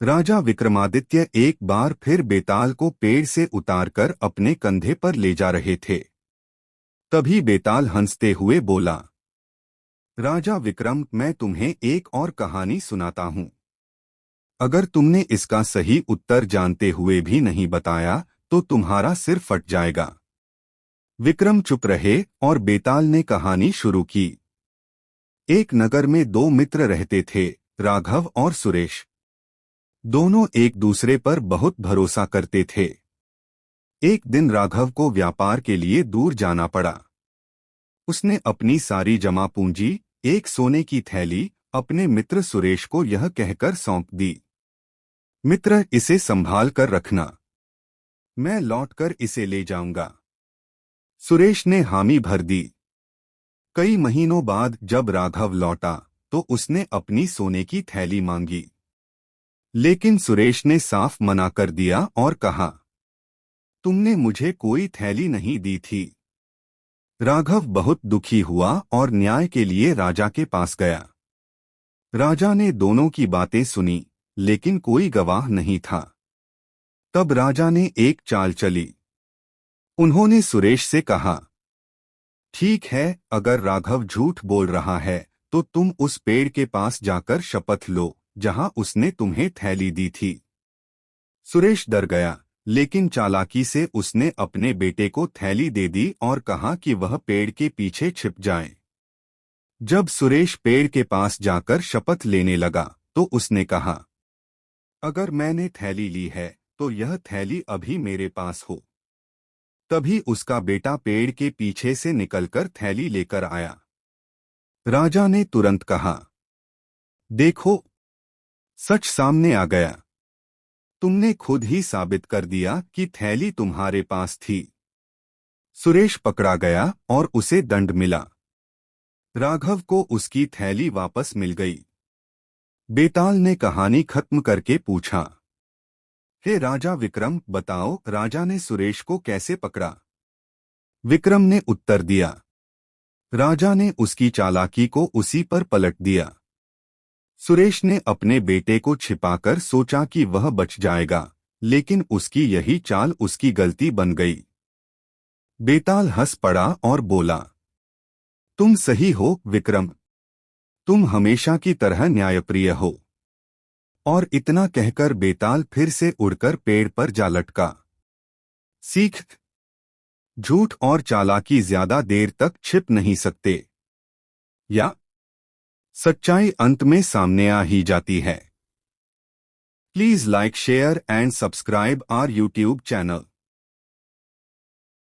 राजा विक्रमादित्य एक बार फिर बेताल को पेड़ से उतारकर अपने कंधे पर ले जा रहे थे। तभी बेताल हंसते हुए बोला, राजा विक्रम, मैं तुम्हें एक और कहानी सुनाता हूँ। अगर तुमने इसका सही उत्तर जानते हुए भी नहीं बताया तो तुम्हारा सिर फट जाएगा। विक्रम चुप रहे और बेताल ने कहानी शुरू की। एक नगर में दो मित्र रहते थे, राघव और सुरेश। दोनों एक दूसरे पर बहुत भरोसा करते थे। एक दिन राघव को व्यापार के लिए दूर जाना पड़ा। उसने अपनी सारी जमा पूंजी, एक सोने की थैली, अपने मित्र सुरेश को यह कहकर सौंप दी, मित्र, इसे संभाल कर रखना, मैं लौटकर इसे ले जाऊंगा। सुरेश ने हामी भर दी। कई महीनों बाद जब राघव लौटा तो उसने अपनी सोने की थैली मांगी, लेकिन सुरेश ने साफ मना कर दिया और कहा, तुमने मुझे कोई थैली नहीं दी थी। राघव बहुत दुखी हुआ और न्याय के लिए राजा के पास गया। राजा ने दोनों की बातें सुनी, लेकिन कोई गवाह नहीं था। तब राजा ने एक चाल चली। उन्होंने सुरेश से कहा, ठीक है, अगर राघव झूठ बोल रहा है तो तुम उस पेड़ के पास जाकर शपथ लो जहां उसने तुम्हें थैली दी थी। सुरेश डर गया, लेकिन चालाकी से उसने अपने बेटे को थैली दे दी और कहा कि वह पेड़ के पीछे छिप जाए। जब सुरेश पेड़ के पास जाकर शपथ लेने लगा तो उसने कहा, अगर मैंने थैली ली है तो यह थैली अभी मेरे पास हो। तभी उसका बेटा पेड़ के पीछे से निकलकर थैली लेकर आया। राजा ने तुरंत कहा, देखो, सच सामने आ गया। तुमने खुद ही साबित कर दिया कि थैली तुम्हारे पास थी। सुरेश पकड़ा गया और उसे दंड मिला। राघव को उसकी थैली वापस मिल गई। बेताल ने कहानी खत्म करके पूछा, हे राजा विक्रम, बताओ, राजा ने सुरेश को कैसे पकड़ा? विक्रम ने उत्तर दिया, राजा ने उसकी चालाकी को उसी पर पलट दिया। सुरेश ने अपने बेटे को छिपाकर सोचा कि वह बच जाएगा, लेकिन उसकी यही चाल उसकी गलती बन गई। बेताल हंस पड़ा और बोला, तुम सही हो विक्रम, तुम हमेशा की तरह न्यायप्रिय हो। और इतना कहकर बेताल फिर से उड़कर पेड़ पर जा लटका। सीख, झूठ और चालाकी ज्यादा देर तक छिप नहीं सकते, या सच्चाई अंत में सामने आ ही जाती है। Please like, share and subscribe our YouTube channel.